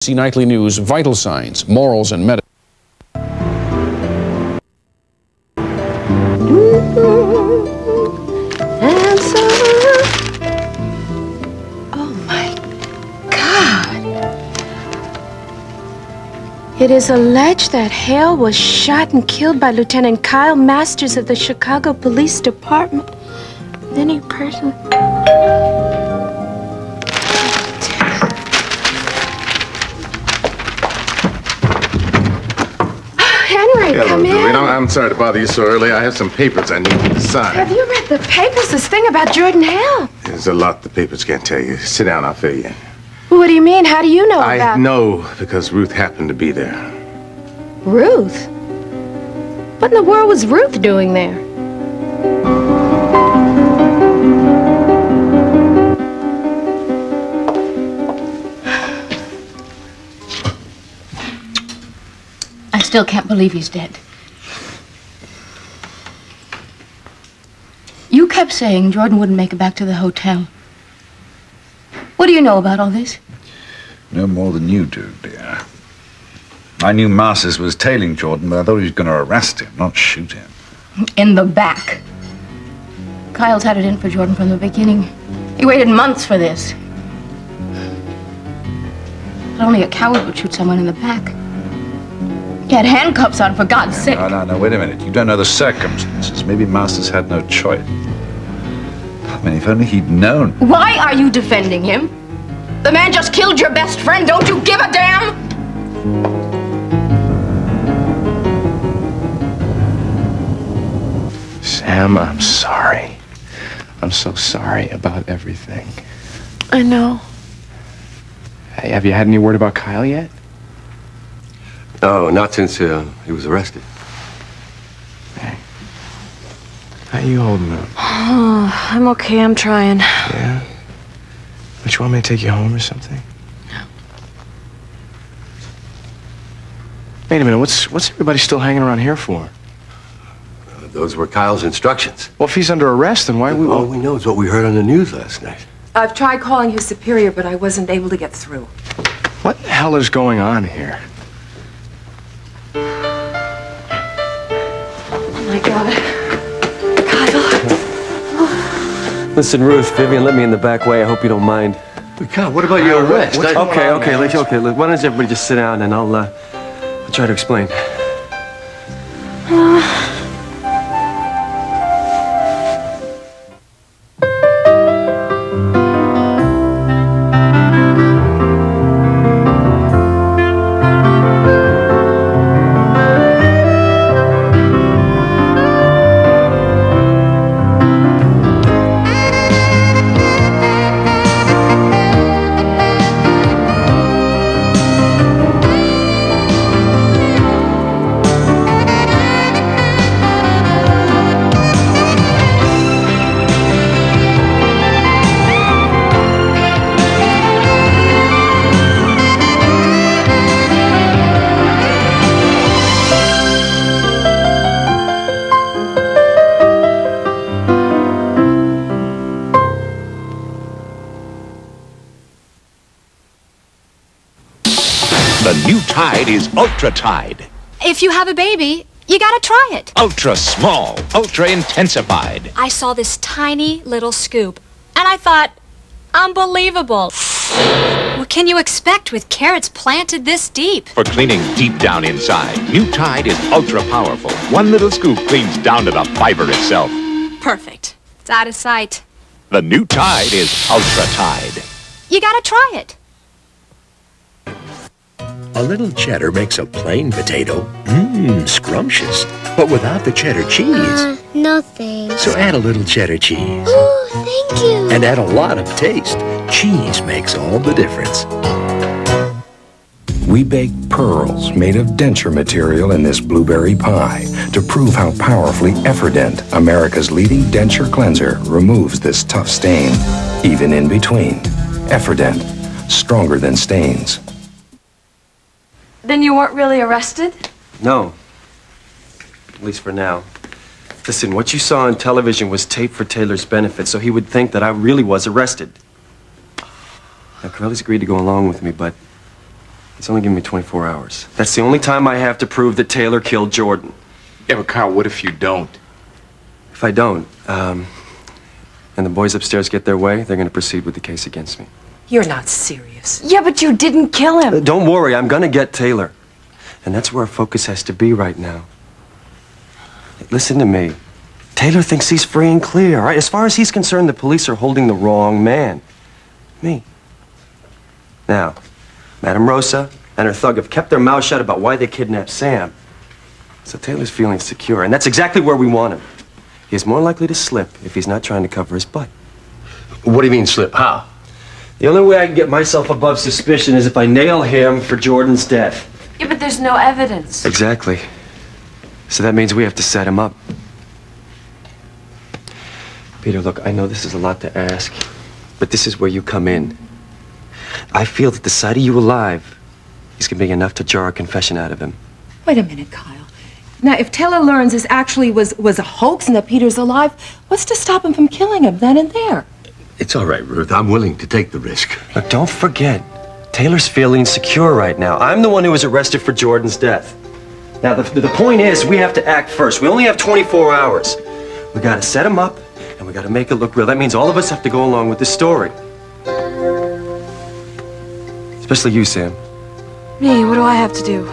See Nightly News, Vital Signs, Morals and Medicine. Oh my God. It is alleged that Hale was shot and killed by Lieutenant Kyle Masters of the Chicago Police Department. Then he personally... Come in. I'm sorry to bother you so early. I have some papers I need you to sign. Have you read the papers? This thing about Jordan Hale? There's a lot the papers can't tell you. Sit down, I'll fill you in. What do you mean? How do you know about... I know because Ruth happened to be there. Ruth? What in the world was Ruth doing there? I still can't believe he's dead. You kept saying Jordan wouldn't make it back to the hotel. What do you know about all this? No more than you do, dear. I knew Masters was tailing Jordan, but I thought he was going to arrest him, not shoot him. In the back. Kyle's had it in for Jordan from the beginning. He waited months for this. But only a coward would shoot someone in the back. He had handcuffs on, for God's sake. No, wait a minute. You don't know the circumstances. Maybe Masters had no choice. I mean, if only he'd known. Why are you defending him? The man just killed your best friend. Don't you give a damn? Sam, I'm sorry. I'm so sorry about everything. I know. Hey, have you had any word about Kyle yet? No, not since he was arrested. Hey. How you holding up? Oh, I'm okay. I'm trying. Yeah? Don't you want me to take you home or something? No. Wait a minute. What's everybody still hanging around here for? Those were Kyle's instructions. Well, if he's under arrest, then why we... All we know is what we heard on the news last night. I've tried calling his superior, but I wasn't able to get through. What the hell is going on here? Oh my God. Kyle. Listen, Ruth, Vivian let me in the back way. I hope you don't mind. But Kyle, what about your arrest? Okay. Why don't everybody just sit down and I'll try to explain. The new Tide is Ultra Tide. If you have a baby, you gotta try it. Ultra small, ultra intensified. I saw this tiny little scoop, and I thought, unbelievable. What can you expect with carrots planted this deep? For cleaning deep down inside, new Tide is ultra powerful. One little scoop cleans down to the fiber itself. Perfect. It's out of sight. The new Tide is Ultra Tide. You gotta try it. A little cheddar makes a plain potato scrumptious, but without the cheddar cheese. No thanks. So add a little cheddar cheese. Ooh, thank you. And add a lot of taste. Cheese makes all the difference. We bake pearls made of denture material in this blueberry pie to prove how powerfully Efferdent, America's leading denture cleanser, removes this tough stain, even in between. Efferdent, stronger than stains. Then you weren't really arrested? No. At least for now. Listen, what you saw on television was taped for Taylor's benefit, so he would think that I really was arrested. Now, Corelli's agreed to go along with me, but It's only giving me 24 hours. That's the only time I have to prove that Taylor killed Jordan. Yeah, but Kyle, what if you don't? If I don't, and the boys upstairs get their way, they're going to proceed with the case against me. You're not serious. Yeah, but you didn't kill him. Don't worry, I'm going to get Taylor. And that's where our focus has to be right now. Listen to me. Taylor thinks he's free and clear, right? As far as he's concerned, the police are holding the wrong man. Me. Now, Madame Rosa and her thug have kept their mouths shut about why they kidnapped Sam. So Taylor's feeling secure, and that's exactly where we want him. He's more likely to slip if he's not trying to cover his butt. What do you mean slip? How? The only way I can get myself above suspicion is if I nail him for Jordan's death. Yeah, but there's no evidence. Exactly. So that means we have to set him up. Peter, look, I know this is a lot to ask, but this is where you come in. I feel that the sight of you alive is going to be enough to jar a confession out of him. Wait a minute, Kyle. Now, if Taylor learns this actually was a hoax and that Peter's alive, what's to stop him from killing him then and there? It's all right, Ruth. I'm willing to take the risk. Look, don't forget, Taylor's feeling secure right now. I'm the one who was arrested for Jordan's death. Now, the point is, we have to act first. We only have 24 hours. We got to set him up, and we got to make it look real. That means all of us have to go along with this story. Especially you, Sam. Me, what do I have to do?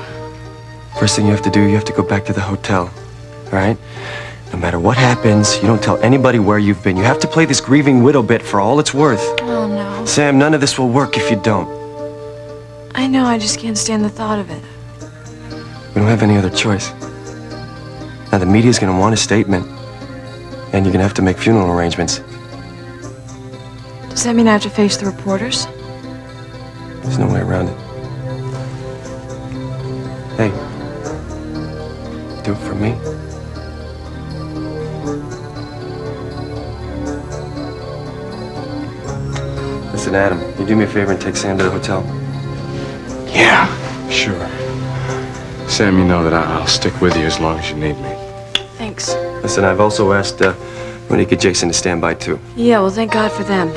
First thing you have to do, you have to go back to the hotel, all right? No matter what happens, you don't tell anybody where you've been. You have to play this grieving widow bit for all it's worth. Oh, no. Sam, none of this will work if you don't. I know, I just can't stand the thought of it. We don't have any other choice. Now, the media's gonna want a statement, and you're gonna have to make funeral arrangements. Does that mean I have to face the reporters? There's no way around it. Hey, do it for me. Listen, Adam, you do me a favor and take Sam to the hotel? Yeah, sure. Sam, you know that I'll stick with you as long as you need me. Thanks. Listen, I've also asked Monique and Jason to stand by, too. Yeah, well, thank God for them.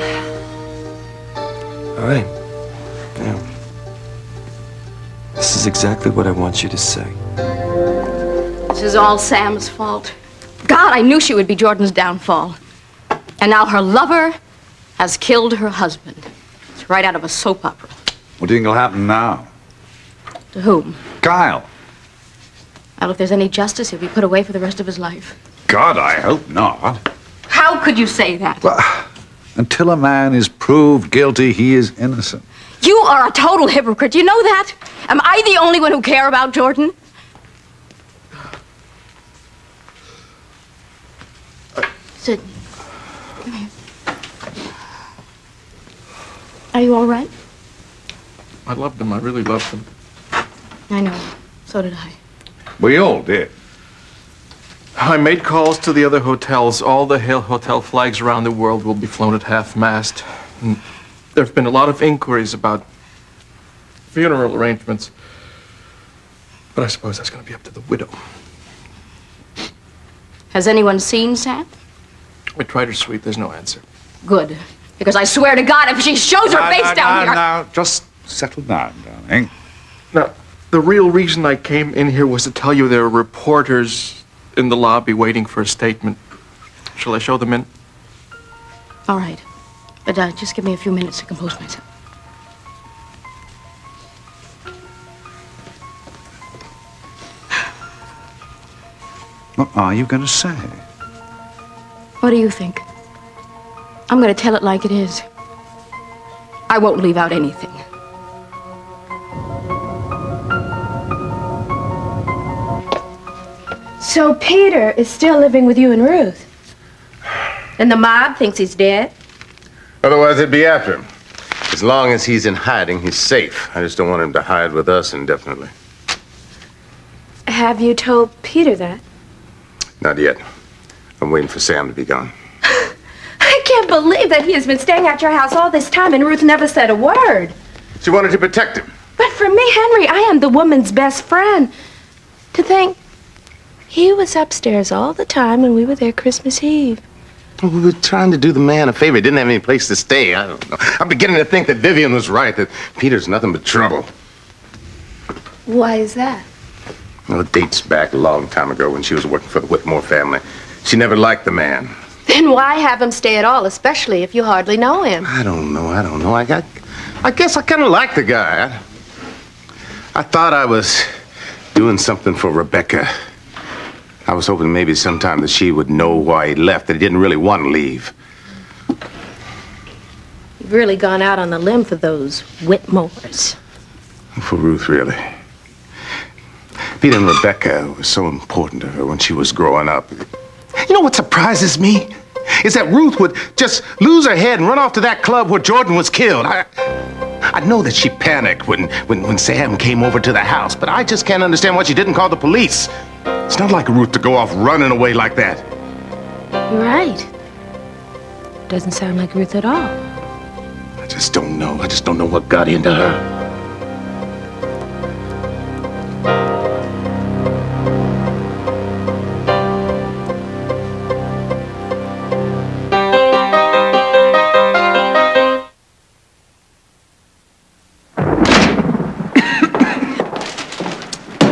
All right. Yeah. This is exactly what I want you to say. This is all Sam's fault. God, I knew she would be Jordan's downfall. And now her lover has killed her husband. It's right out of a soap opera. What do you think will happen now? To whom? Kyle. Well, if there's any justice, he'll be put away for the rest of his life. God, I hope not. How could you say that? Well, until a man is proved guilty, he is innocent. You are a total hypocrite. You know that? Am I the only one who care about Jordan? Sid, come here. Are you all right? I loved him. I really loved him. I know. So did I. We all did. I made calls to the other hotels. All the hotel flags around the world will be flown at half-mast. There have been a lot of inquiries about funeral arrangements. But I suppose that's going to be up to the widow. Has anyone seen Sam? We tried her suite. There's no answer. Good. Because I swear to God, if she shows her face down here... Now, just settle down, darling. Now, the real reason I came in here was to tell you there are reporters in the lobby waiting for a statement. Shall I show them in? All right. But just give me a few minutes to compose myself. What are you going to say? What do you think? I'm going to tell it like it is. I won't leave out anything. So Peter is still living with you and Ruth? And the mob thinks he's dead? Otherwise, they'd be after him. As long as he's in hiding, he's safe. I just don't want him to hide with us indefinitely. Have you told Peter that? Not yet. I'm waiting for Sam to be gone. I can't believe that he has been staying at your house all this time and Ruth never said a word. She wanted to protect him. But for me, Henry, I am the woman's best friend. To think he was upstairs all the time when we were there Christmas Eve. We were trying to do the man a favor. He didn't have any place to stay. I don't know. I'm beginning to think that Vivian was right, that Peter's nothing but trouble. Why is that? Well, it dates back a long time ago when she was working for the Whitmore family. She never liked the man. Then why have him stay at all, especially if you hardly know him? I don't know. I guess I kind of like the guy. I thought I was doing something for Rebecca. I was hoping maybe sometime that she would know why he left, that he didn't really want to leave. You've really gone out on the limb for those Whitmores. For Ruth, really. Peter and Rebecca was so important to her when she was growing up. You know what surprises me? Is that Ruth would just lose her head and run off to that club where Jordan was killed. I know that she panicked when Sam came over to the house, but I just can't understand why she didn't call the police. It's not like Ruth to go off running away like that. You're right. Doesn't sound like Ruth at all. I just don't know. I just don't know what got into her.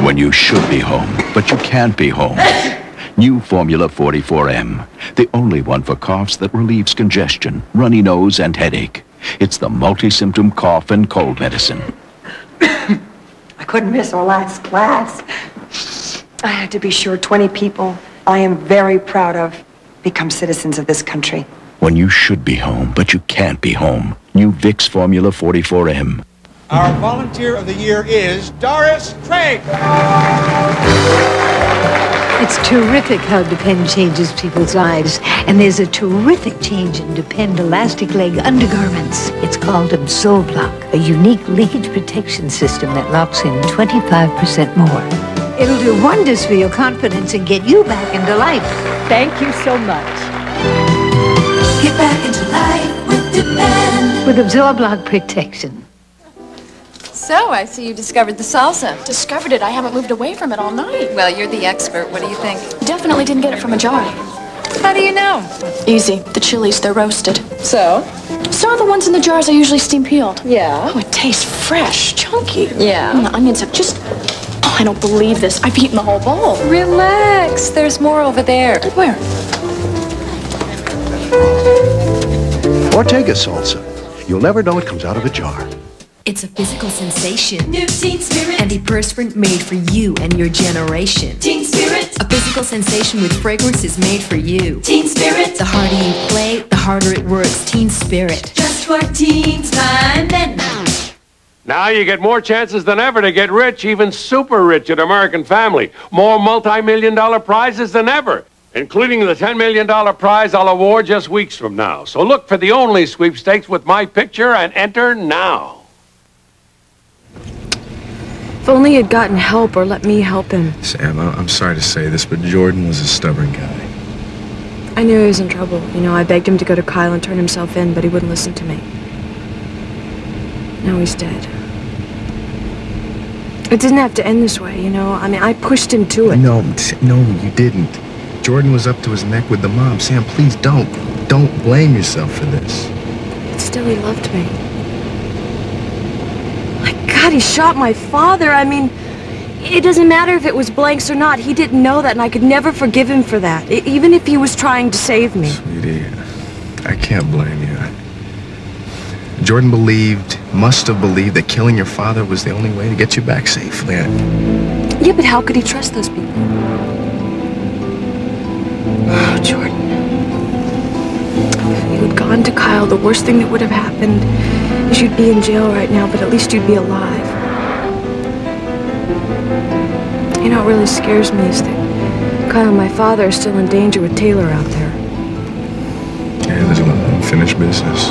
When you should be home, but you can't be home. New Formula 44M, the only one for coughs that relieves congestion, runny nose, and headache. It's the multi-symptom cough and cold medicine. I couldn't miss our last class. I had to be sure 20 people I am very proud of become citizens of this country. When you should be home, but you can't be home. New Vicks Formula 44M. Our Volunteer of the Year is Doris Craig. It's terrific how Depend changes people's lives. And there's a terrific change in Depend Elastic Leg undergarments. It's called AbsorbLock, a unique leakage protection system that locks in 25% more. It'll do wonders for your confidence and get you back into life. Thank you so much. Get back into life with Depend. With AbsorbLock protection. So, I see you discovered the salsa. Discovered it. I haven't moved away from it all night. Well, you're the expert. What do you think? Definitely didn't get it from a jar. How do you know? Easy. The chilies, they're roasted. So? So are the ones in the jars I usually steam peeled. Yeah. Oh, it tastes fresh, chunky. Yeah. And the onions have just... Oh, I don't believe this. I've eaten the whole bowl. Relax. There's more over there. Where? Ortega salsa. You'll never know it comes out of a jar. It's a physical sensation. New Teen Spirit. Antiperspirant made for you and your generation. Teen Spirit. A physical sensation with fragrance is made for you. Teen Spirit. The harder you play, the harder it works. Teen Spirit. Just for teens time and now. Now you get more chances than ever to get rich, even super rich at American Family. More multi-million-dollar prizes than ever, including the $10 million prize I'll award just weeks from now. So look for the only sweepstakes with my picture and enter now. If only he'd gotten help or let me help him. Sam, I'm sorry to say this, but Jordan was a stubborn guy. I knew he was in trouble. You know, I begged him to go to Kyle and turn himself in, but he wouldn't listen to me. Now he's dead. It didn't have to end this way, you know? I mean, I pushed him to it. No, you didn't. Jordan was up to his neck with the mob. Sam, please don't blame yourself for this. But still, he loved me. God, he shot my father. I mean, it doesn't matter if it was blanks or not. He didn't know that, and I could never forgive him for that, even if he was trying to save me. Sweetie, I can't blame you. Jordan must have believed that killing your father was the only way to get you back safely. Yeah, but how could he trust those people? Oh, Jordan. If you had gone to Kyle, the worst thing that would have happened is you'd be in jail right now, but at least you'd be alive. You know, what really scares me is that Kyle and my father are still in danger with Taylor out there. Yeah, there's a lot of unfinished business.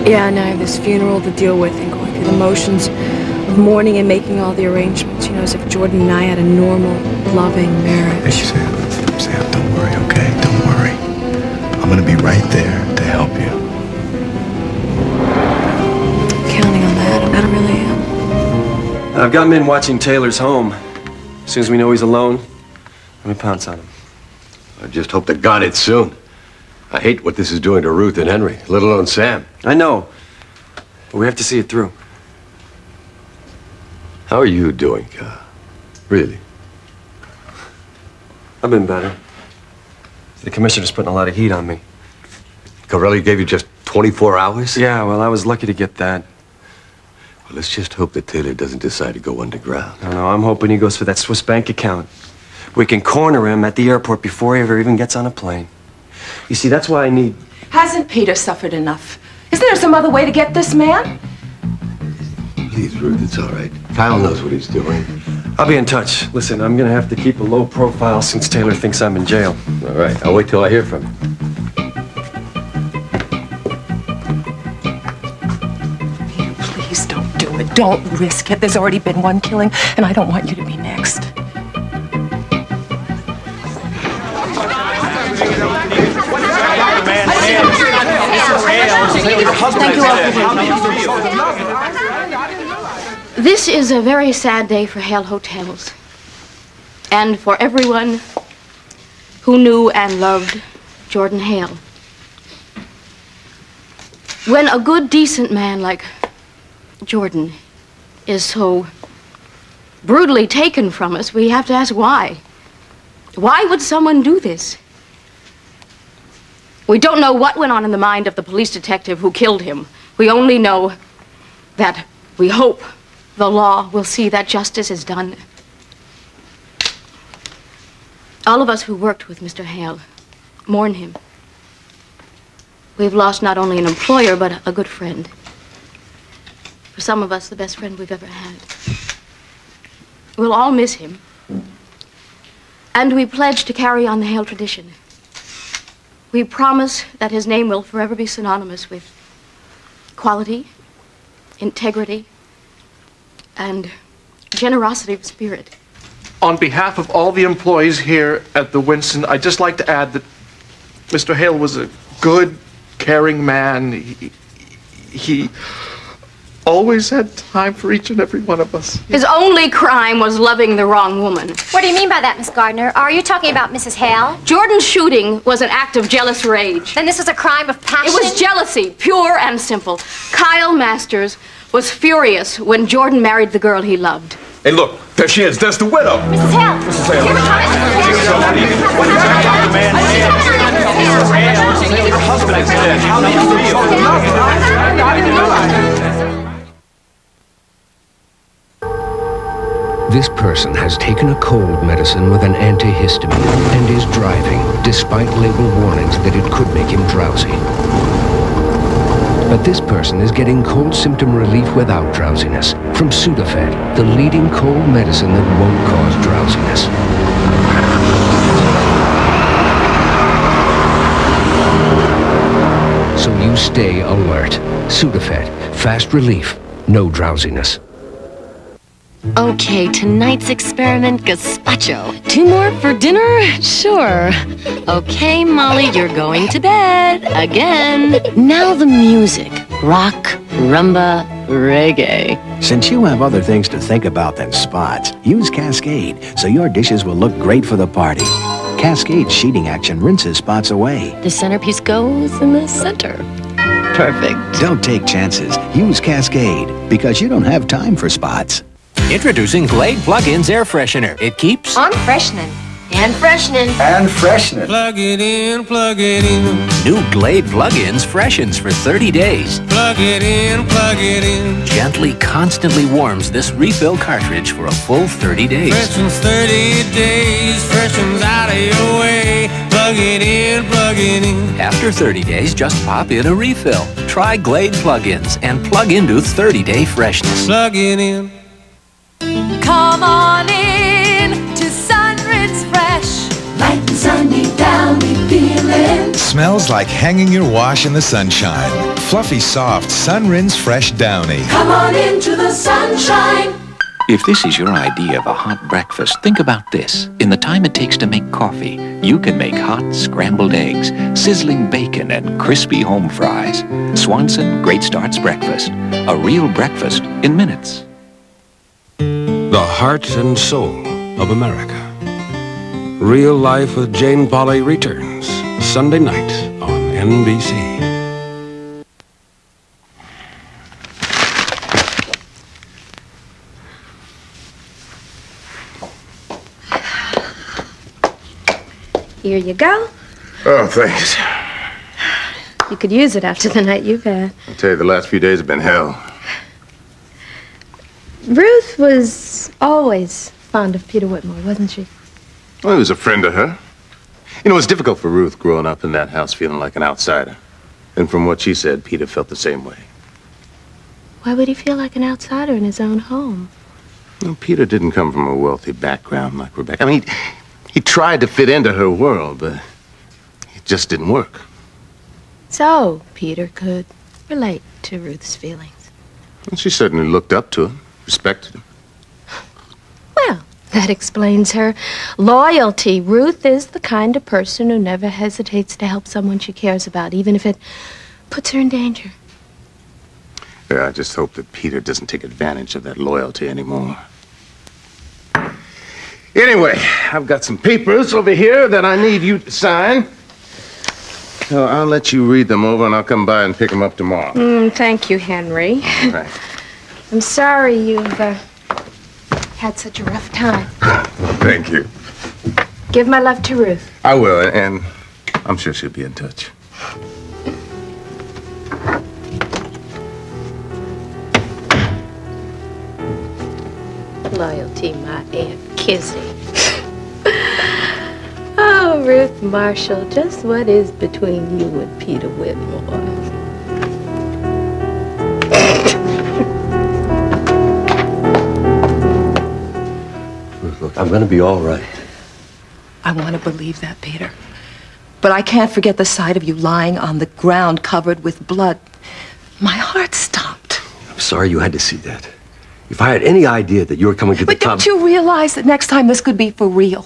Yeah, and I have this funeral to deal with and going through the motions of mourning and making all the arrangements, you know, as if Jordan and I had a normal, loving marriage. Hey, Sam, don't worry, okay? Don't worry. I'm gonna be right there to help you. Counting on that, I really am. I've got men watching Taylor's home. As soon as we know he's alone, let me pounce on him. I just hope to God it's soon. I hate what this is doing to Ruth and Henry, let alone Sam. I know, but we have to see it through. How are you doing, really? I've been better. The commissioner's putting a lot of heat on me. Corelli gave you just 24 hours? Yeah, well, I was lucky to get that. Well, let's just hope that Taylor doesn't decide to go underground. No, I'm hoping he goes for that Swiss bank account. We can corner him at the airport before he ever even gets on a plane. You see, that's why I need... Hasn't Peter suffered enough? Isn't there some other way to get this man? Please, Ruth, it's all right. Kyle knows what he's doing. I'll be in touch. Listen, I'm gonna have to keep a low profile since Taylor thinks I'm in jail. All right, I'll wait till I hear from him. Please don't do it. Don't risk it. There's already been one killing, and I don't want you to be next. Thank you all for This is a very sad day for Hale Hotels and for everyone who knew and loved Jordan Hale. When a good, decent man like Jordan is so brutally taken from us, we have to ask why. Why would someone do this? We don't know what went on in the mind of the police detective who killed him. We only know that we hope the law will see that justice is done. All of us who worked with Mr. Hale mourn him. We've lost not only an employer, but a good friend. For some of us, the best friend we've ever had. We'll all miss him. And we pledge to carry on the Hale tradition. We promise that his name will forever be synonymous with quality, integrity, and generosity of spirit. On behalf of all the employees here at the Winston, I'd just like to add that Mr. Hale was a good, caring man. He always had time for each and every one of us. His only crime was loving the wrong woman. What do you mean by that, Miss Gardner? Are you talking about Mrs. Hale? Jordan's shooting was an act of jealous rage. Then this was a crime of passion? It was jealousy, pure and simple. Kyle Masters was furious when Jordan married the girl he loved. Hey, look, there she is. That's the widow. Mrs. Hale. Mrs. Hale. Her husband is dead. How do you feel? This person has taken a cold medicine with an antihistamine and is driving, despite label warnings that it could make him drowsy. But this person is getting cold symptom relief without drowsiness from Sudafed, the leading cold medicine that won't cause drowsiness. So you stay alert. Sudafed, fast relief, no drowsiness. Okay, tonight's experiment, gazpacho. 2 more for dinner? Sure. Okay, Molly, you're going to bed. Again. Now the music. Rock, rumba, reggae. Since you have other things to think about than spots, use Cascade so your dishes will look great for the party. Cascade sheeting action rinses spots away. The centerpiece goes in the center. Perfect. Don't take chances. Use Cascade because you don't have time for spots. Introducing Glade Plug-ins Air Freshener. It keeps on freshening. And freshening. And freshening. Plug it in, plug it in. New Glade Plug-ins freshens for 30 days. Plug it in, plug it in. Gently, constantly warms this refill cartridge for a full 30 days. Freshens 30 days, freshens out of your way. Plug it in, plug it in. After 30 days, just pop in a refill. Try Glade Plug-ins and plug into 30-day freshness. Plug it in. Come on in to Sunridge Fresh. Light and sunny down, we feelin'. Smells like hanging your wash in the sunshine. Fluffy, soft, Sunrinse Fresh Downy. Come on into the sunshine. If this is your idea of a hot breakfast, think about this. In the time it takes to make coffee, you can make hot scrambled eggs, sizzling bacon, and crispy home fries. Swanson Great Starts Breakfast. A real breakfast in minutes. The Heart and Soul of America. Real Life with Jane Pauley returns Sunday night on NBC. Here you go. Oh, thanks. You could use it after the night you've had. I tell you, the last few days have been hell. Ruth was always fond of Peter Whitmore, wasn't she? Well, he was a friend of her. You know, it was difficult for Ruth growing up in that house feeling like an outsider. And from what she said, Peter felt the same way. Why would he feel like an outsider in his own home? Well, Peter didn't come from a wealthy background like Rebecca. I mean, he tried to fit into her world, but it just didn't work. So, Peter could relate to Ruth's feelings. And she certainly looked up to him, respected him. Well, that explains her loyalty. Ruth is the kind of person who never hesitates to help someone she cares about, even if it puts her in danger. Yeah, I just hope that Peter doesn't take advantage of that loyalty anymore. Anyway, I've got some papers over here that I need you to sign. So I'll let you read them over, and I'll come by and pick them up tomorrow. Thank you, Henry. All right. I'm sorry you've had such a rough time. Thank you. Give my love to Ruth. I will, and I'm sure she'll be in touch. Loyalty, my Aunt Kizzy. Oh, Ruth Marshall, just what is between you and Peter Whitmore? Ruth, look, I'm gonna be all right. I want to believe that, Peter. But I can't forget the sight of you lying on the ground covered with blood. My heart stopped. I'm sorry you had to see that. If I had any idea that you were coming to the But don't you realize that next time this could be for real?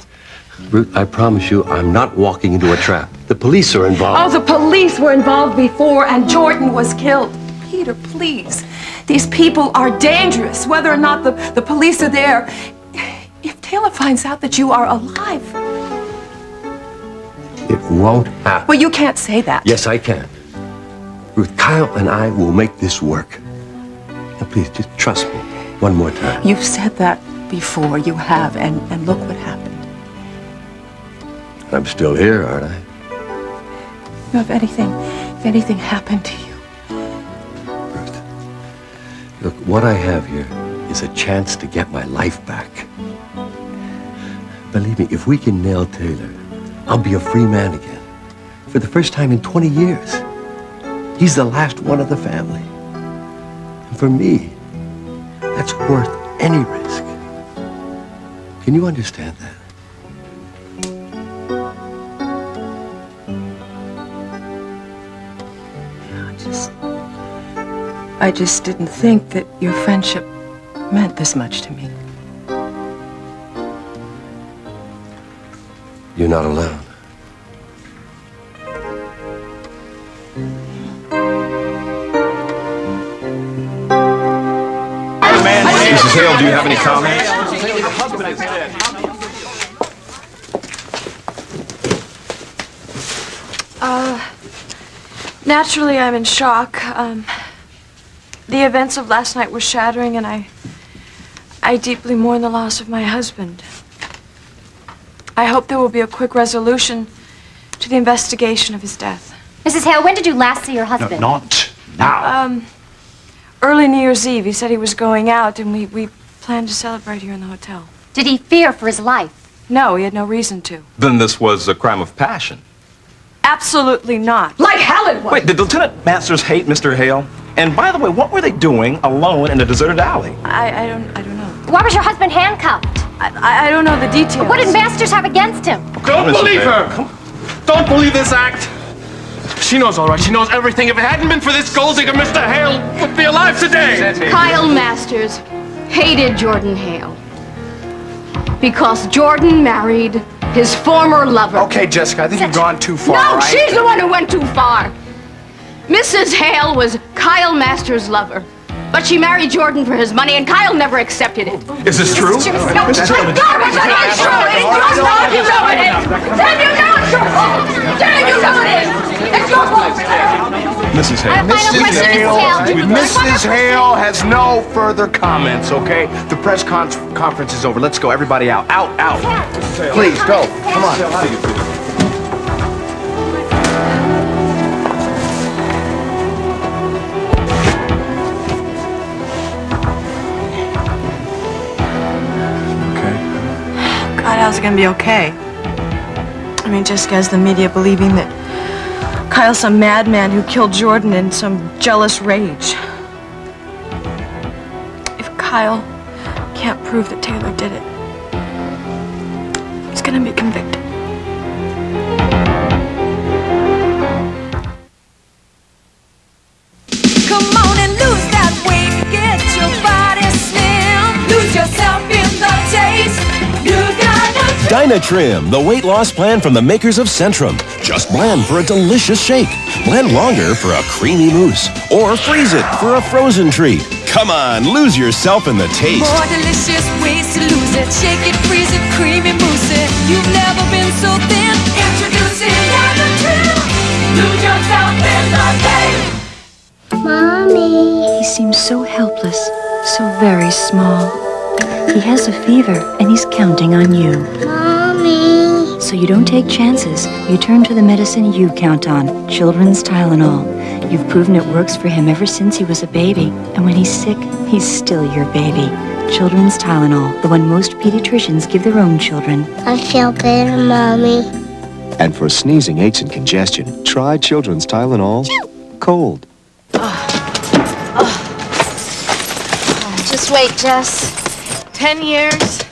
Ruth, I promise you, I'm not walking into a trap. The police are involved. Oh, the police were involved before, and Jordan was killed. Peter, please. These people are dangerous, whether or not the police are there. If Taylor finds out that you are alive... It won't happen. Well, you can't say that. Yes, I can. Ruth, Kyle and I will make this work. Now, please, just trust me one more time. You've said that before. You have, and look what happened. I'm still here, aren't I? You know, if anything happened to you... Look, what I have here is a chance to get my life back. Believe me, if we can nail Taylor, I'll be a free man again. For the first time in 20 years. He's the last one of the family. And for me, that's worth any risk. Can you understand that? I just didn't think that your friendship meant this much to me. You're not alone. Mrs. Hale, do you have any comments? Naturally, I'm in shock. The events of last night were shattering, and I deeply mourn the loss of my husband. I hope there will be a quick resolution to the investigation of his death. Mrs. Hale, when did you last see your husband? No, not now. Early New Year's Eve, he said he was going out, and we planned to celebrate here in the hotel. Did he fear for his life? No, he had no reason to. Then this was a crime of passion. Absolutely not. Like hell it was! Wait, did Lieutenant Masters hate Mr. Hale? And by the way, what were they doing alone in a deserted alley? I don't know. Why was your husband handcuffed? I don't know the details. What did Masters have against him? Don't believe her! Don't believe this act! She knows all right. She knows everything. If it hadn't been for this gold digger, Mr. Hale would be alive today. Kyle Masters hated Jordan Hale because Jordan married his former lover. Okay, Jessica, I think you've gone too far, No, right? she's the one who went too far. Mrs. Hale was Kyle Masters' lover, but she married Jordan for his money, and Kyle never accepted it. Is this true? No, it's not true. It's not true. It's your fault. You know it is. Then you know it's your fault. Then you know it is. It's your fault. Mrs. Hale. Mrs. Hale has no further comments, okay? The press conference is over. Let's go. Everybody out. Out. Please, go. Come on. Kyle's gonna be okay. I mean, Jessica has the media believing that Kyle's some madman who killed Jordan in some jealous rage. If Kyle can't prove that Taylor did it, he's gonna be convicted. Come on and lose that weight, get your body slim, lose yourself in the taste. You gotta Dynatrim, the weight loss plan from the makers of Centrum. Just blend for a delicious shake. Blend longer for a creamy mousse. Or freeze it for a frozen treat. Come on, lose yourself in the taste. more delicious ways to lose it. Shake it, freeze it, creamy mousse it. You've never been so thin. Introducing Dynatrim. Lose yourself in the taste. Mommy. He seems so helpless, so very small. He has a fever, and he's counting on you. Mommy. So you don't take chances. You turn to the medicine you count on, Children's Tylenol. You've proven it works for him ever since he was a baby. And when he's sick, he's still your baby. Children's Tylenol, the one most pediatricians give their own children. I feel better, Mommy. And for sneezing, aches, and congestion, try Children's Tylenol Cold. Just wait, Jess. 10 years,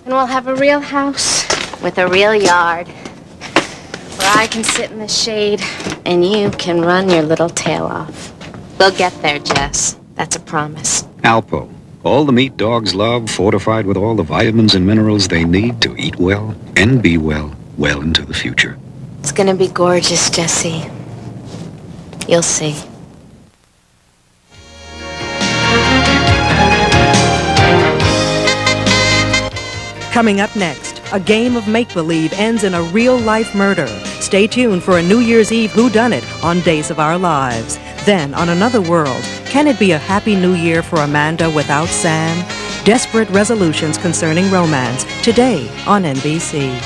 and we'll have a real house with a real yard where I can sit in the shade and you can run your little tail off. We'll get there, Jess. That's a promise. Alpo. All the meat dogs love, fortified with all the vitamins and minerals they need to eat well and be well into the future. It's gonna be gorgeous, Jessie. You'll see. Coming up next, a game of make-believe ends in a real-life murder. Stay tuned for a New Year's Eve whodunit on Days of Our Lives. Then, on Another World, can it be a happy new year for Amanda without Sam? Desperate resolutions concerning romance, today on NBC.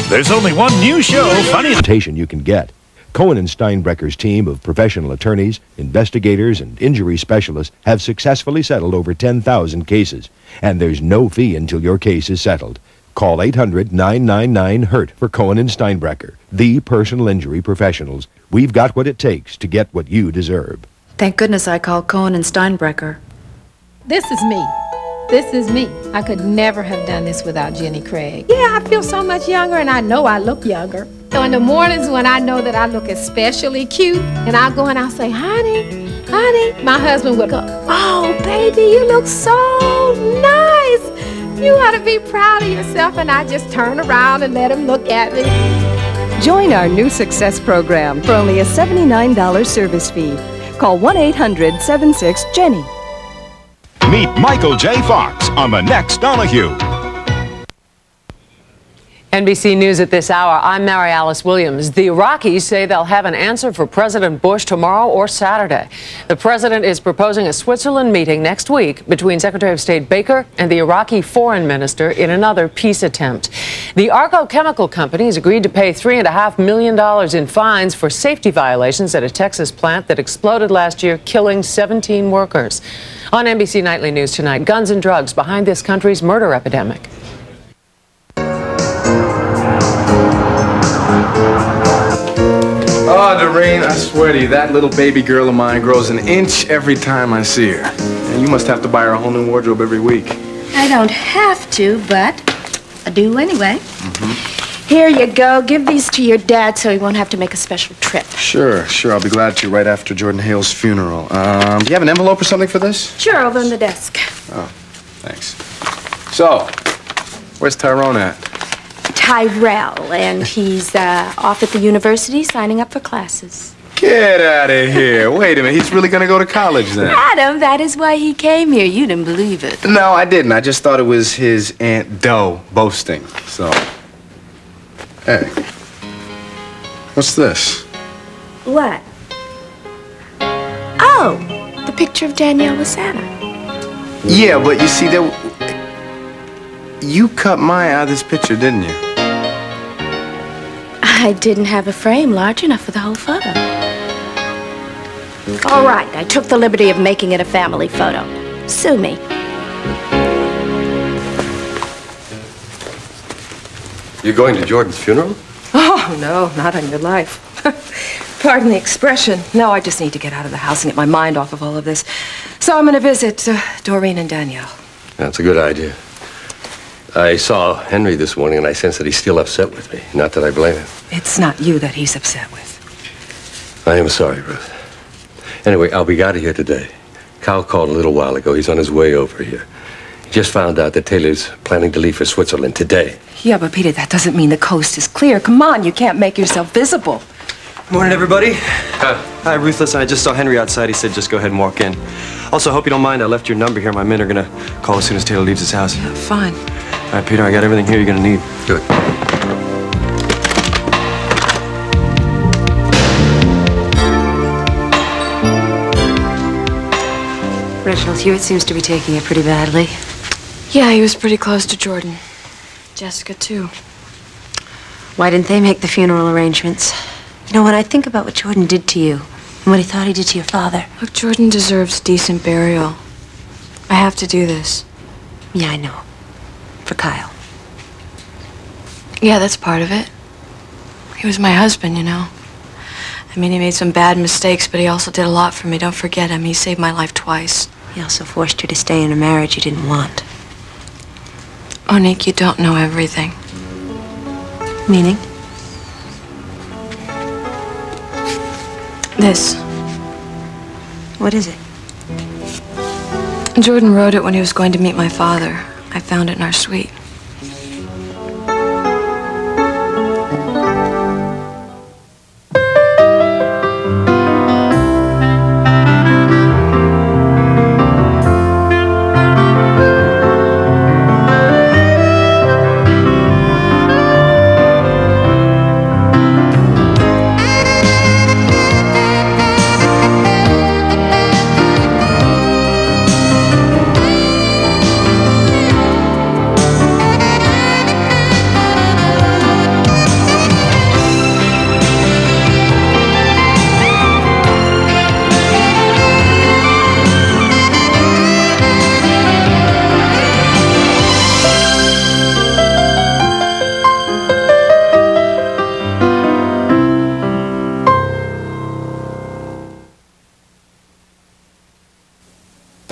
There's only one new show, funny. You can get. Cohen and Steinbrecker's team of professional attorneys, investigators, and injury specialists have successfully settled over 10,000 cases, and there's no fee until your case is settled. Call 800-999-HURT for Cohen and Steinbrecker, the personal injury professionals. We've got what it takes to get what you deserve. Thank goodness I called Cohen and Steinbrecker. This is me. This is me. I could never have done this without Jenny Craig. Yeah, I feel so much younger, and I know I look younger. So in the mornings when I know that I look especially cute, and I'll go and I'll say, honey, my husband would go, oh, baby, you look so nice. You ought to be proud of yourself. And I just turn around and let him look at me. Join our new Success program for only a $79 service fee. Call 1-800-76-JENNY. Meet Michael J. Fox on the next Donahue. NBC News at this hour. I'm Mary Alice Williams. The Iraqis say they'll have an answer for President Bush tomorrow or Saturday. The president is proposing a Switzerland meeting next week between Secretary of State Baker and the Iraqi foreign minister in another peace attempt. The Arco Chemical Company has agreed to pay $3.5 million in fines for safety violations at a Texas plant that exploded last year, killing 17 workers. On NBC Nightly News tonight, guns and drugs behind this country's murder epidemic. Oh, Doreen, I swear to you, that little baby girl of mine grows an inch every time I see her. And you must have to buy her a whole new wardrobe every week. I don't have to, but I do anyway. Here you go. Give these to your dad so he won't have to make a special trip. Sure. I'll be glad to right after Jordan Hale's funeral. Do you have an envelope or something for this? Sure, over on the desk. Oh, thanks. So, where's Tyrone at? Tyrell, and he's off at the university signing up for classes. Get out of here. Wait a minute. He's really going to go to college then? Adam, that is why he came here. You didn't believe it. No, I didn't. I just thought it was his Aunt Doe boasting. So, hey. What's this? What? Oh, the picture of Danielle with Santa. Yeah, but you see, you cut my eye out of this picture, didn't you? I didn't have a frame large enough for the whole photo. All right, I took the liberty of making it a family photo. Sue me. You're going to Jordan's funeral? Oh, no, not on your life. Pardon the expression. No, I just need to get out of the house and get my mind off of all of this. So I'm going to visit Doreen and Danielle. That's a good idea. I saw Henry this morning, and I sense that he's still upset with me. Not that I blame him. It's not you that he's upset with. I am sorry, Ruth. Anyway, I'll be out of here today. Kyle called a little while ago. He's on his way over here. He just found out that Taylor's planning to leave for Switzerland today. Yeah, but Peter, that doesn't mean the coast is clear. Come on, you can't make yourself visible. Morning, everybody. Hi, Ruthless. I just saw Henry outside. He said just go ahead and walk in. Also, I hope you don't mind. I left your number here. My men are going to call as soon as Taylor leaves his house. Yeah, fine. All right, Peter, I got everything here you're going to need. Good. Reginald Hewitt seems to be taking it pretty badly. Yeah, he was pretty close to Jordan. Jessica, too. Why didn't they make the funeral arrangements? You know, when I think about what Jordan did to you and what he thought he did to your father. Look, Jordan deserves decent burial. I have to do this. Yeah, I know. For Kyle. Yeah, that's part of it. He was my husband, you know. I mean, he made some bad mistakes, but he also did a lot for me. Don't forget him. He saved my life twice. He also forced you to stay in a marriage you didn't want. Oh, Nick, you don't know everything. Meaning? This. What is it? Jordan wrote it when he was going to meet my father. I found it in our suite.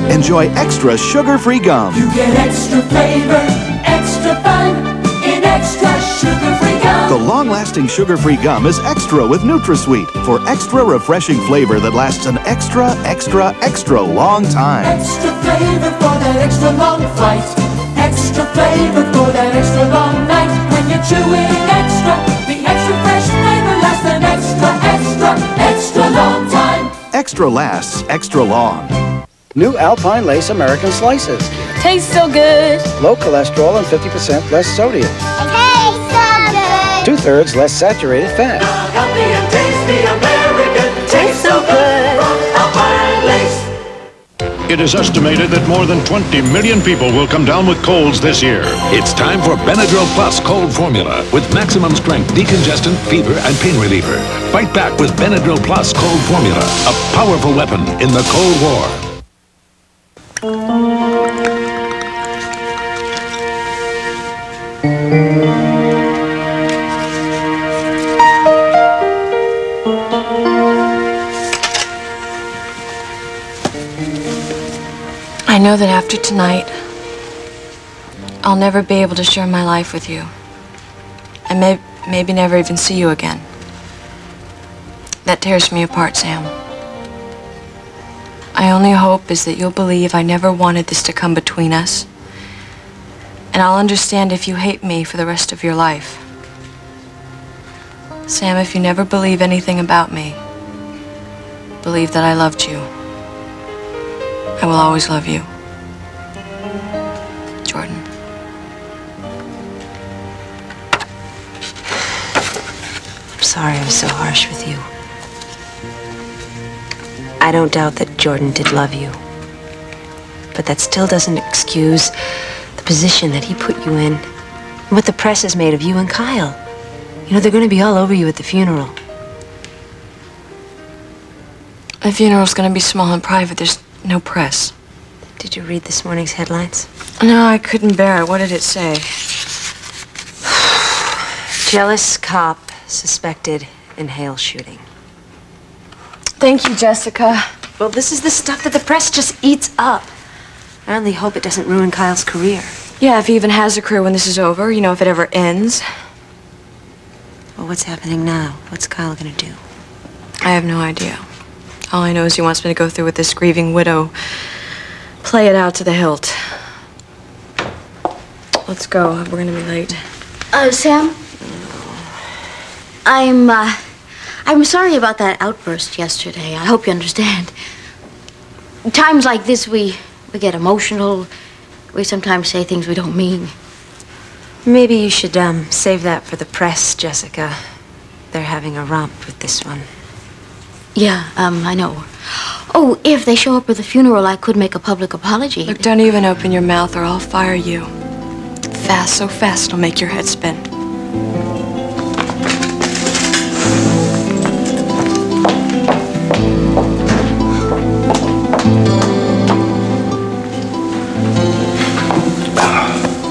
Enjoy extra sugar-free gum. You get extra flavor, extra fun in extra sugar-free gum. The long-lasting sugar-free gum is extra with NutraSweet for extra refreshing flavor that lasts an extra, extra, extra long time. Extra flavor for that extra long flight. Extra flavor for that extra long night. When you're chewing extra, the extra fresh flavor lasts an extra, extra, extra long time. Extra lasts extra long. New Alpine Lace American Slices. Tastes so good. Low cholesterol and 50% less sodium. Tastes so good. 2/3 less saturated fat. Healthy and tasty American. Tastes so good. From Alpine Lace. It is estimated that more than 20 million people will come down with colds this year. It's time for Benadryl Plus Cold Formula with maximum strength decongestant, fever, and pain reliever. Fight back with Benadryl Plus Cold Formula, a powerful weapon in the Cold War. I know that after tonight, I'll never be able to share my life with you. And maybe never even see you again. That tears me apart, Sam. My only hope is that you'll believe I never wanted this to come between us. And I'll understand if you hate me for the rest of your life. Sam, if you never believe anything about me, believe that I loved you. I will always love you. Jordan. I'm sorry I was so harsh with you. I don't doubt that Jordan did love you. But that still doesn't excuse the position that he put you in. And what the press has made of you and Kyle. You know, they're going to be all over you at the funeral. The funeral's going to be small and private. There's no press. Did you read this morning's headlines? No, I couldn't bear it. What did it say? Jealous cop suspected in Hale shooting. Thank you, Jessica. Well, this is the stuff that the press just eats up. I only hope it doesn't ruin Kyle's career. Yeah, if he even has a career when this is over, you know, if it ever ends. Well, what's happening now? What's Kyle gonna do? I have no idea. All I know is he wants me to go through with this grieving widow. Play it out to the hilt. Let's go. We're gonna be late. Sam? I'm sorry about that outburst yesterday. I hope you understand. Times like this, we get emotional. We sometimes say things we don't mean. Maybe you should, save that for the press, Jessica. They're having a romp with this one. Yeah, I know. Oh, if they show up at the funeral, I could make a public apology. Look, don't even open your mouth or I'll fire you. Fast, so fast it'll make your head spin.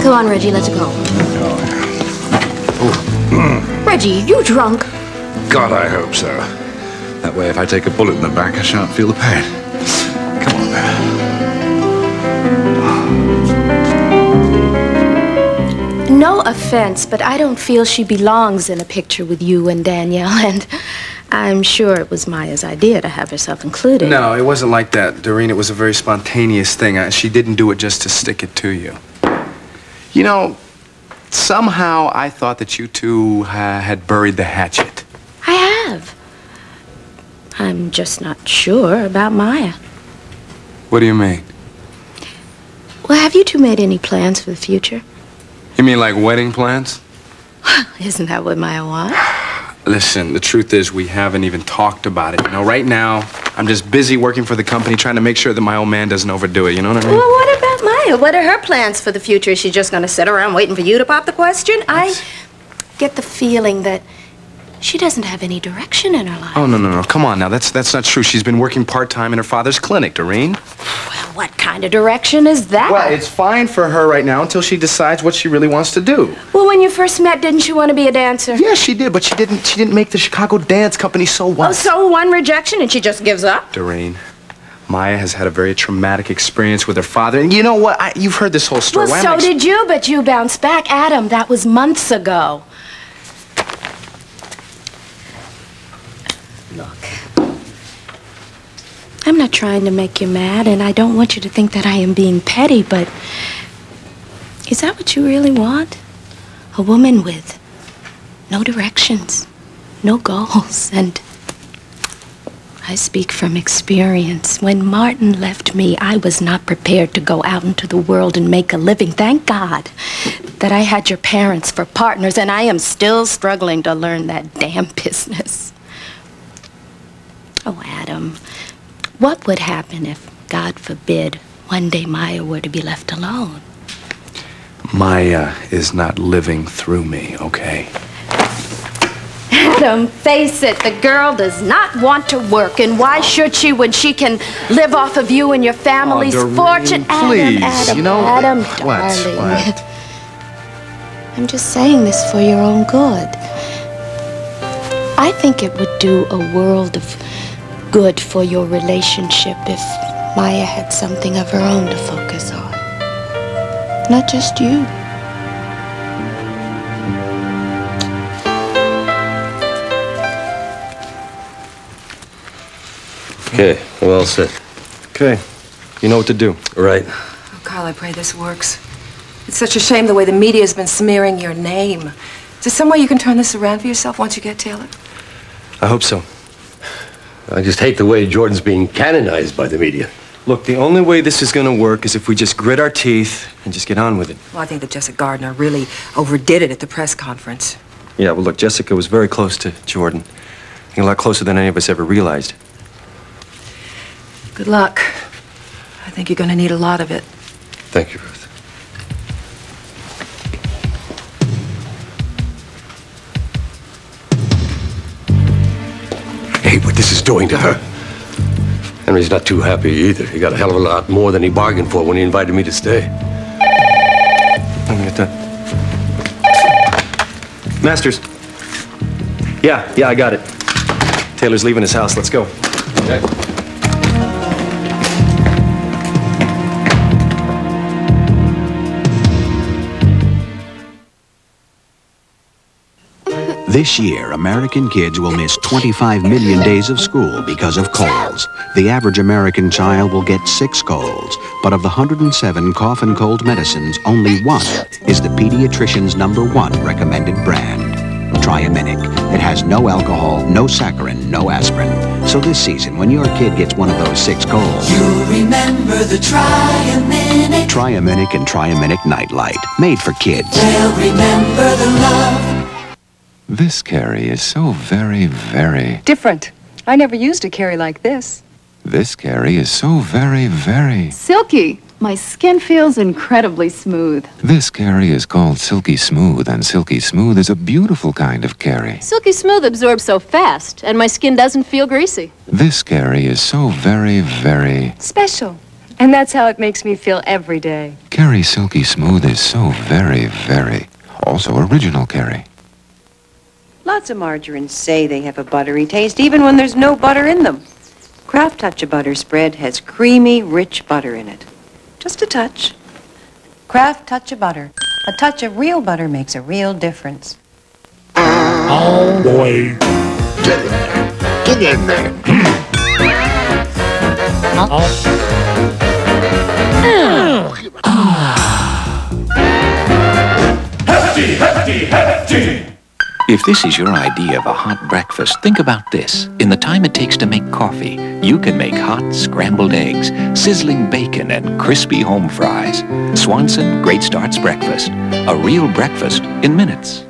Come on, Reggie, let's go. Reggie, you drunk? God, I hope so. That way, if I take a bullet in the back, I shan't feel the pain. Come on, man. No offense, but I don't feel she belongs in a picture with you and Danielle, and I'm sure it was Maya's idea to have herself included. No, it wasn't like that, Doreen. It was a very spontaneous thing. She didn't do it just to stick it to you. You know, somehow I thought that you two had buried the hatchet. I have. I'm just not sure about Maya. What do you mean? Well, have you two made any plans for the future? You mean like wedding plans? Isn't that what Maya wants? Listen, the truth is we haven't even talked about it. You know, right now, I'm just busy working for the company trying to make sure that my old man doesn't overdo it. You know what I mean? Well, what about Maya? What are her plans for the future? Is she just going to sit around waiting for you to pop the question? I get the feeling that she doesn't have any direction in her life. Oh, no. Come on now. That's not true. She's been working part-time in her father's clinic, Doreen. Well, what kind of direction is that? Well, it's fine for her right now until she decides what she really wants to do. Well, when you first met, didn't you want to be a dancer? Yeah, she did, but she didn't make the Chicago Dance Company, so what? Oh, so one rejection and she just gives up? Doreen, Maya has had a very traumatic experience with her father, and you know what? You've heard this whole story. Well, so did you, but you bounced back. Adam, that was months ago. Look, I'm not trying to make you mad, and I don't want you to think that I am being petty, but is that what you really want? A woman with no directions, no goals, and I speak from experience. When Martin left me, I was not prepared to go out into the world and make a living. Thank God that I had your parents for partners, and I am still struggling to learn that damn business. Oh, Adam, what would happen if, God forbid, one day Maya were to be left alone? Maya is not living through me, okay? Adam, face it, the girl does not want to work, and why should she when she can live off of you and your family's fortune? Please, Adam, you know, Adam, what? darling. I'm just saying this for your own good. I think it would do a world of good for your relationship if Maya had something of her own to focus on. Not just you. Okay, well all set. Okay, you know what to do. Right. Oh, Carl, I pray this works. It's such a shame the way the media's been smearing your name. Is there some way you can turn this around for yourself once you get Taylor? I hope so. I just hate the way Jordan's being canonized by the media. Look, the only way this is going to work is if we just grit our teeth and just get on with it. Well, I think that Jessica Gardner really overdid it at the press conference. Yeah, well, look, Jessica was very close to Jordan. I think a lot closer than any of us ever realized. Good luck. I think you're going to need a lot of it. Thank you, Ruth. Hey, what this is doing to her. Henry's not too happy either. He got a hell of a lot more than he bargained for when he invited me to stay. Let me get that. Masters. Yeah, I got it. Taylor's leaving his house. Let's go. Okay. This year, American kids will miss 25 million days of school because of colds. The average American child will get 6 colds, but of the 107 cough and cold medicines, only one is the pediatrician's #1 recommended brand. Triaminic. It has no alcohol, no saccharin, no aspirin. So this season, when your kid gets one of those 6 colds, You'll remember the Triaminic. Triaminic and Triaminic Nightlight, made for kids. They'll remember the love. This Carrie is so very, very... Different. I never used a Carrie like this. This Carrie is so very, very... Silky. My skin feels incredibly smooth. This Carrie is called Silky Smooth, and Silky Smooth is a beautiful kind of Carrie. Silky Smooth absorbs so fast, and my skin doesn't feel greasy. This Carrie is so very, very... Special. And that's how it makes me feel every day. Carrie Silky Smooth is so very, very... Also original Carrie. Lots of margarines say they have a buttery taste, even when there's no butter in them. Kraft Touch-A-Butter spread has creamy, rich butter in it. Just a touch. Kraft Touch-A-Butter. A touch of real butter makes a real difference. Oh, boy. Get in there. Get in there. Hefty, hefty, hefty. If this is your idea of a hot breakfast, think about this. In the time it takes to make coffee, you can make hot scrambled eggs, sizzling bacon, and crispy home fries. Swanson Great Starts Breakfast. A real breakfast in minutes.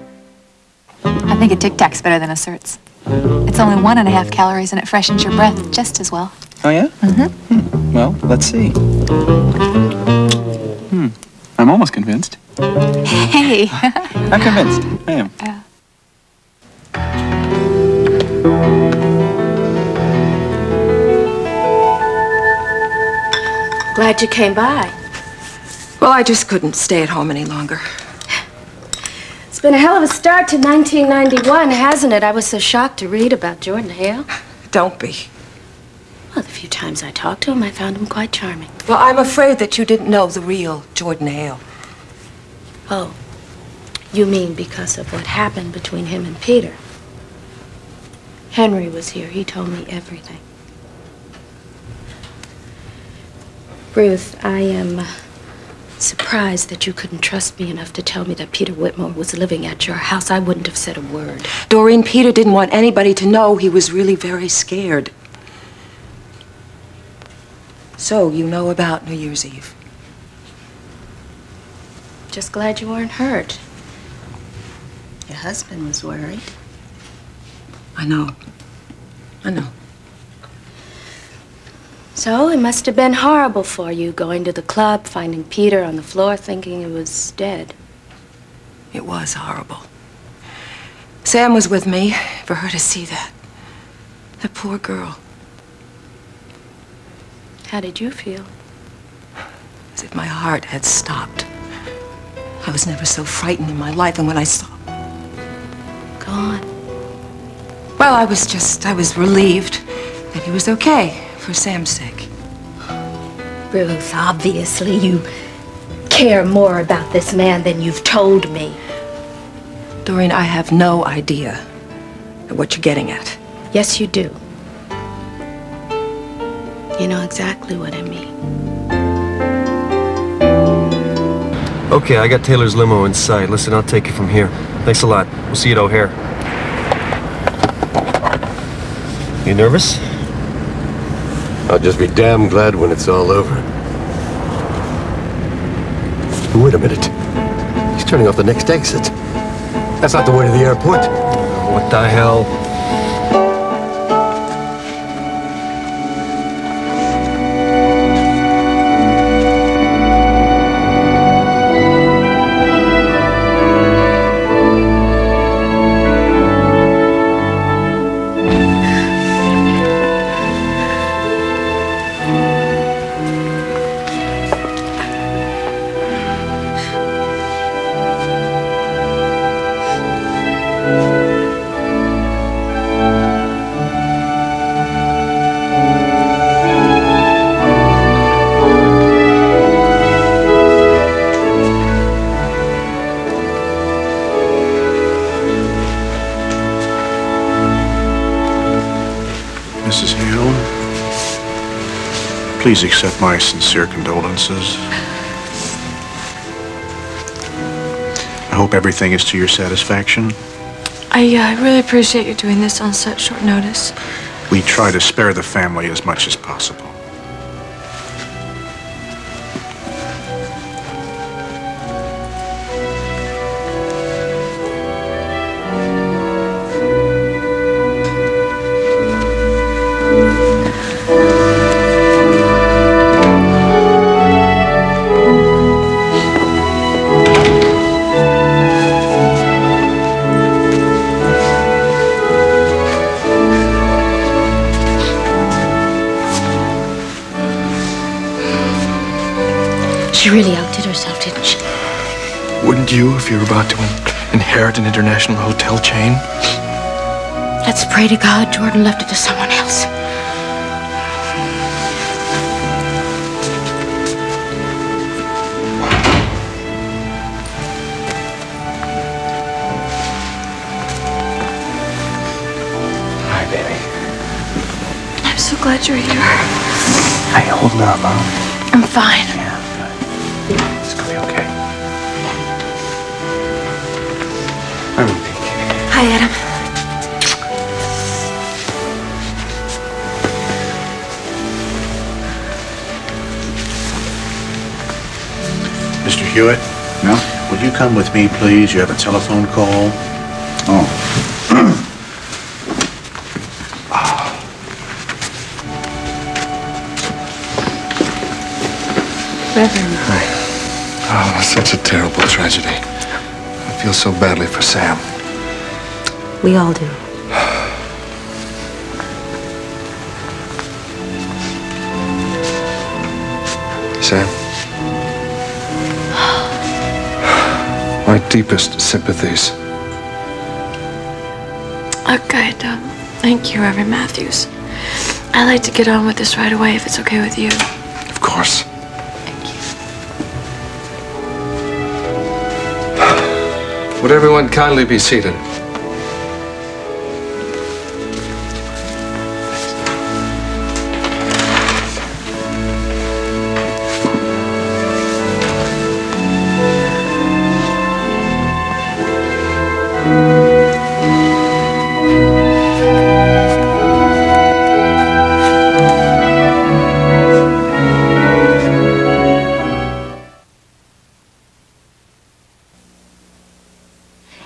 I think a Tic Tac's better than a Certs. It's only 1.5 calories and it freshens your breath just as well. Oh, yeah? Mm-hmm. Well, let's see. I'm almost convinced. Hey. I'm convinced. I am. Glad you came by. Well, I just couldn't stay at home any longer. It's been a hell of a start to 1991, hasn't it? I was so shocked to read about Jordan Hale. Don't be. Well, the few times I talked to him, I found him quite charming. Well, I'm afraid that you didn't know the real Jordan Hale. Oh, you mean because of what happened between him and Peter? Henry was here. He told me everything. Ruth, I am surprised that you couldn't trust me enough to tell me that Peter Whitmore was living at your house. I wouldn't have said a word. Doreen, Peter didn't want anybody to know. He was really very scared. So, you know about New Year's Eve. Just glad you weren't hurt. Your husband was worried. I know. I know. So, it must have been horrible for you, going to the club, finding Peter on the floor, thinking he was dead. It was horrible. Sam was with me, for her to see that. That poor girl. How did you feel? As if my heart had stopped. I was never so frightened in my life, and when I saw... Go on. Well, I was relieved that he was okay, for Sam's sake. Ruth, obviously you care more about this man than you've told me. Doreen, I have no idea what you're getting at. Yes, you do. You know exactly what I mean. Okay, I got Taylor's limo in sight. Listen, I'll take you from here. Thanks a lot. We'll see you at O'Hare. You nervous? I'll just be damn glad when it's all over. Wait a minute. He's turning off the next exit. That's not the way to the airport. What the hell? Mrs. Hale, please accept my sincere condolences. I hope everything is to your satisfaction. I really appreciate you doing this on such short notice. We try to spare the family as much as possible. She really outdid herself, didn't she? Wouldn't you if you were about to inherit an international hotel chain? Let's pray to God Jordan left it to someone else. Hi, baby. I'm so glad you're here. Hey, holding up, Mom. I'm fine. It's gonna be okay. I'm Pink. Hi, Adam. Mr. Hewitt? No? Would you come with me, please? You have a telephone call. Oh. Reverend. Oh, such a terrible tragedy. I feel so badly for Sam. We all do. Sam? My deepest sympathies. Okay, thank you, Reverend Matthews. I'd like to get on with this right away if it's okay with you. Of course. Would everyone kindly be seated?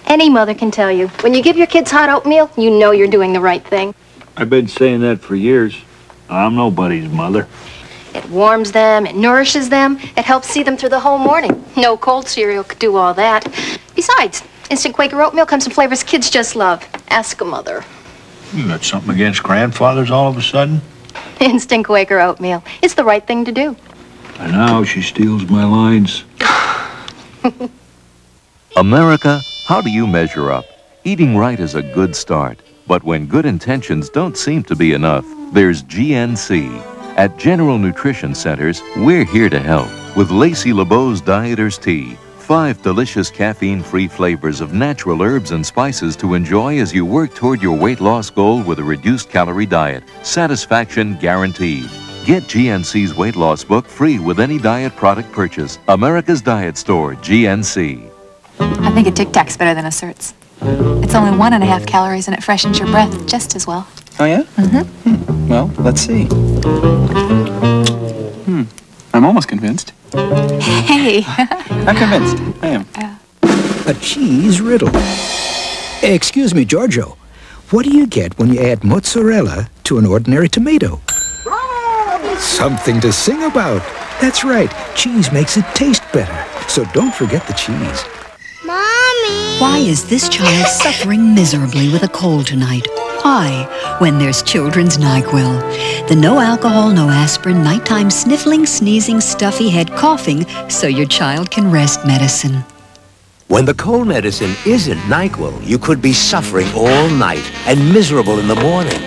Any mother can tell you, when you give your kids hot oatmeal, you know you're doing the right thing. I've been saying that for years. I'm nobody's mother. It warms them, it nourishes them, it helps see them through the whole morning. No cold cereal could do all that. Besides, instant Quaker oatmeal comes in flavors kids just love. Ask a mother. You got something against grandfathers all of a sudden? Instant Quaker oatmeal. It's the right thing to do. And now she steals my lines. America, how do you measure up? Eating right is a good start. But when good intentions don't seem to be enough, there's GNC. At General Nutrition Centers, we're here to help with Lacey LeBeau's Dieters Tea. 5 delicious caffeine-free flavors of natural herbs and spices to enjoy as you work toward your weight loss goal with a reduced calorie diet. Satisfaction guaranteed. Get GNC's weight loss book free with any diet product purchase. America's Diet Store, GNC. I think a Tic Tac's better than a Certs. It's only 1.5 calories and it freshens your breath just as well. Oh, yeah? Mm-hmm. Well, let's see. I'm almost convinced. Hey. I'm convinced. I am. A cheese riddle. Excuse me, Giorgio. What do you get when you add mozzarella to an ordinary tomato? Something to sing about. That's right. Cheese makes it taste better. So don't forget the cheese. Mommy! Why is this child suffering miserably with a cold tonight? Why, when there's children's NyQuil, the no alcohol, no aspirin, nighttime sniffling, sneezing, stuffy head coughing, so your child can rest medicine. When the cold medicine isn't NyQuil, you could be suffering all night and miserable in the morning.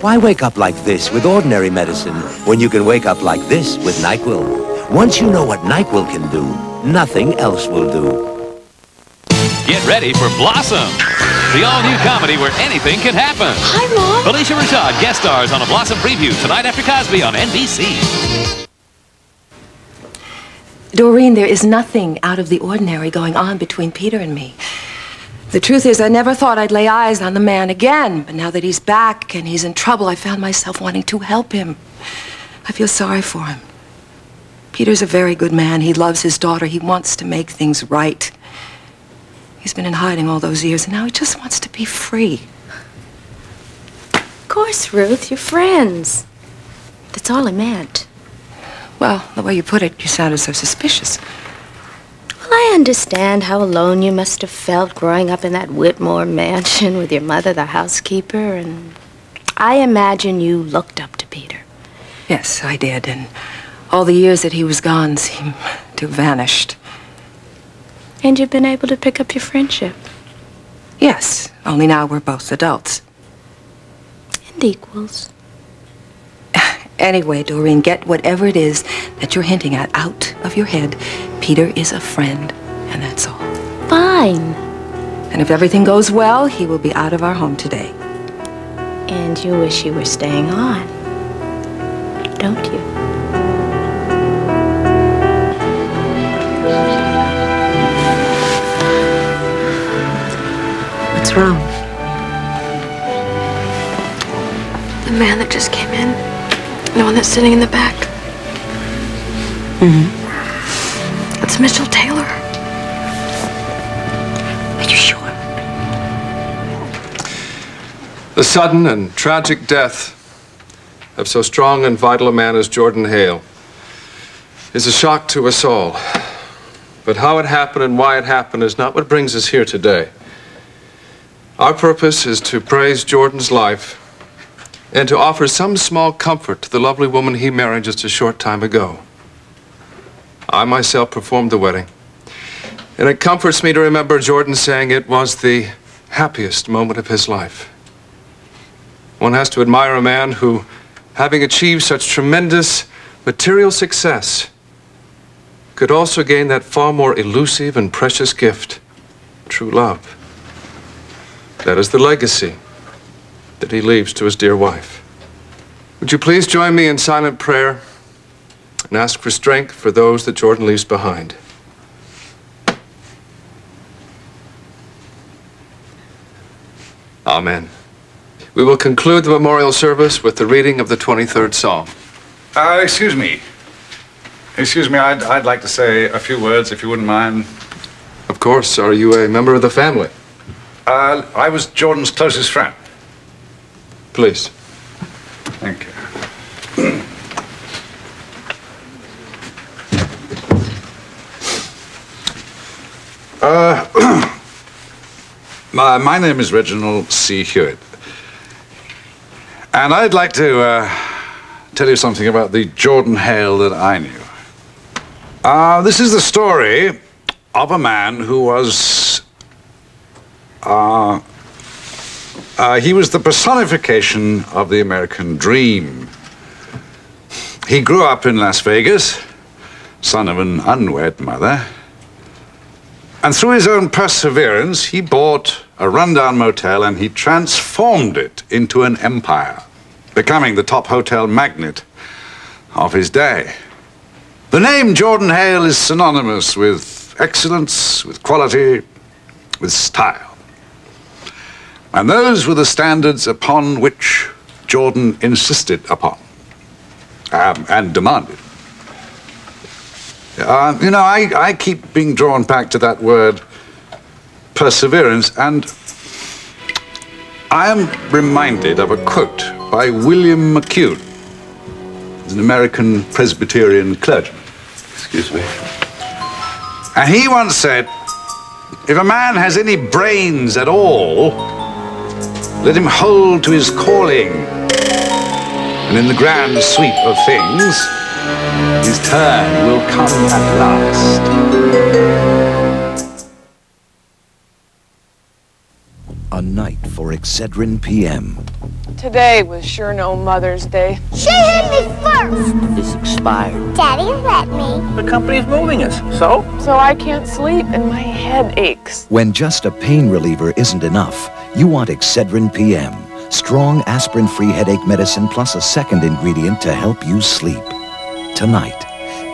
Why wake up like this with ordinary medicine when you can wake up like this with NyQuil? Once you know what NyQuil can do, nothing else will do. Get ready for Blossom, the all-new comedy where anything can happen. Hi, Mom. Felicia Rashad guest stars on a Blossom preview tonight after Cosby on NBC. Doreen, there is nothing out of the ordinary going on between Peter and me. The truth is, I never thought I'd lay eyes on the man again, but now that he's back and he's in trouble, I found myself wanting to help him. I feel sorry for him. Peter's a very good man. He loves his daughter. He wants to make things right. He's been in hiding all those years, and now he just wants to be free. Of course, Ruth, you're friends. That's all I meant. Well, the way you put it, you sounded so suspicious. Well, I understand how alone you must have felt growing up in that Whitmore mansion with your mother, the housekeeper, and I imagine you looked up to Peter. Yes, I did, and all the years that he was gone seemed to have vanished. And you've been able to pick up your friendship. Yes, only now we're both adults. And equals. Anyway, Doreen, get whatever it is that you're hinting at out of your head. Peter is a friend, and that's all. Fine. And if everything goes well, he will be out of our home today. And you wish you were staying on, don't you? What's wrong? The man that just came in. The one that's sitting in the back. Mm-hmm. It's Mitchell Taylor. Are you sure? The sudden and tragic death of so strong and vital a man as Jordan Hale is a shock to us all. But how it happened and why it happened is not what brings us here today. Our purpose is to praise Jordan's life and to offer some small comfort to the lovely woman he married just a short time ago. I myself performed the wedding, and it comforts me to remember Jordan saying it was the happiest moment of his life. One has to admire a man who, having achieved such tremendous material success, could also gain that far more elusive and precious gift, true love. That is the legacy that he leaves to his dear wife. Would you please join me in silent prayer and ask for strength for those that Jordan leaves behind? Amen. We will conclude the memorial service with the reading of the 23rd Psalm. Excuse me. Excuse me, I'd like to say a few words, if you wouldn't mind. Of course. Are you a member of the family? I was Jordan's closest friend. Please. Thank you. My name is Reginald C. Hewitt. And I'd like to tell you something about the Jordan Hale that I knew. This is the story of a man who was he was the personification of the American dream. He grew up in Las Vegas, son of an unwed mother. And through his own perseverance, he bought a rundown motel and he transformed it into an empire, becoming the top hotel magnate of his day. The name Jordan Hale is synonymous with excellence, with quality, with style. And those were the standards upon which Jordan insisted upon and demanded. You know, I keep being drawn back to that word perseverance, and I am reminded of a quote by William McCune, an American Presbyterian clergyman. Excuse me. And he once said, if a man has any brains at all, let him hold to his calling, and in the grand sweep of things, his turn will come at last. A night for Excedrin PM. Today was sure no Mother's Day. She hit me first! This expired. Daddy let me. The company's moving us, so? So I can't sleep and my head aches. When just a pain reliever isn't enough, you want Excedrin PM. Strong aspirin-free headache medicine plus a second ingredient to help you sleep. Tonight,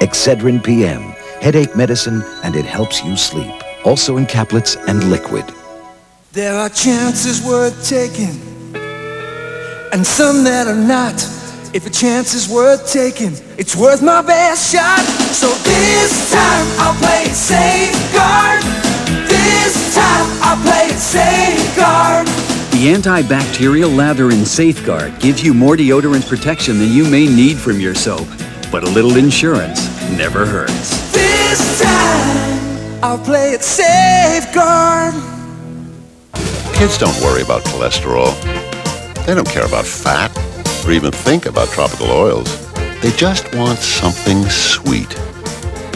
Excedrin PM. Headache medicine, and it helps you sleep. Also in caplets and liquid. There are chances worth taking, and some that are not. If a chance is worth taking, it's worth my best shot. So this time I'll play it safeguard. This time I'll play it safeguard. The antibacterial lather in Safeguard gives you more deodorant protection than you may need from your soap. But a little insurance never hurts. This time I'll play it safeguard. Kids don't worry about cholesterol. They don't care about fat or even think about tropical oils. They just want something sweet.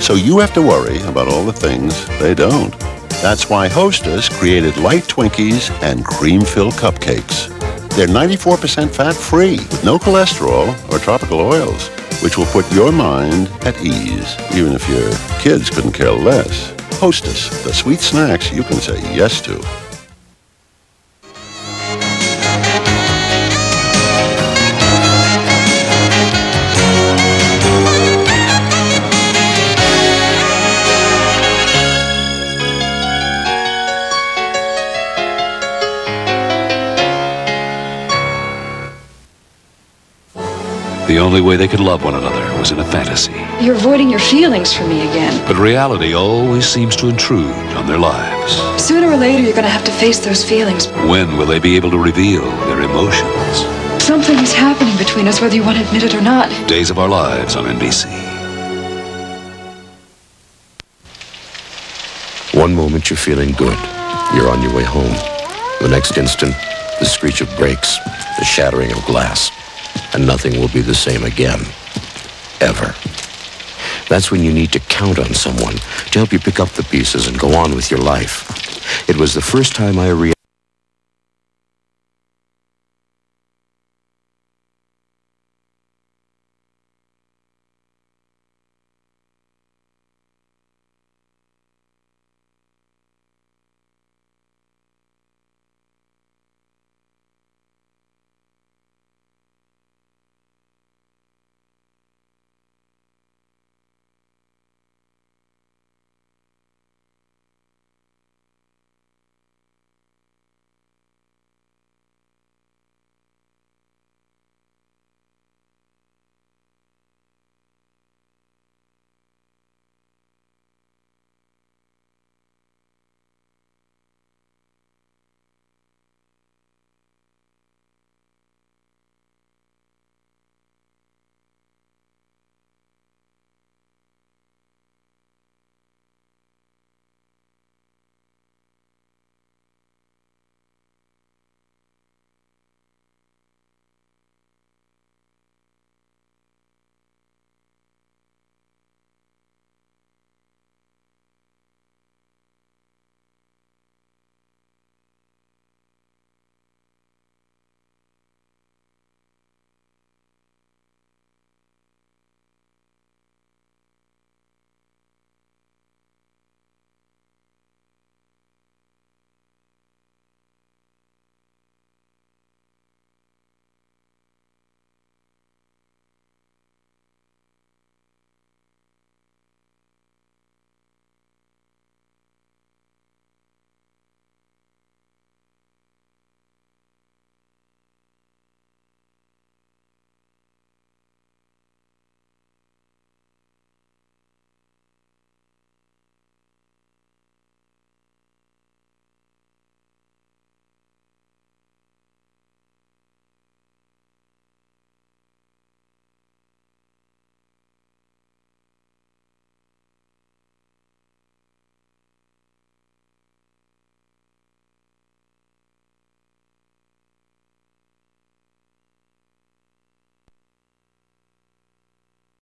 So you have to worry about all the things they don't. That's why Hostess created Light Twinkies and cream-filled cupcakes. They're 94% fat-free with no cholesterol or tropical oils, which will put your mind at ease, even if your kids couldn't care less. Hostess, the sweet snacks you can say yes to. The only way they could love one another was in a fantasy. You're avoiding your feelings for me again. But reality always seems to intrude on their lives. Sooner or later, you're going to have to face those feelings. When will they be able to reveal their emotions? Something is happening between us, whether you want to admit it or not. Days of Our Lives on NBC. One moment you're feeling good. You're on your way home. The next instant, the screech of brakes, the shattering of glass. And nothing will be the same again. Ever. That's when you need to count on someone to help you pick up the pieces and go on with your life. It was the first time I realized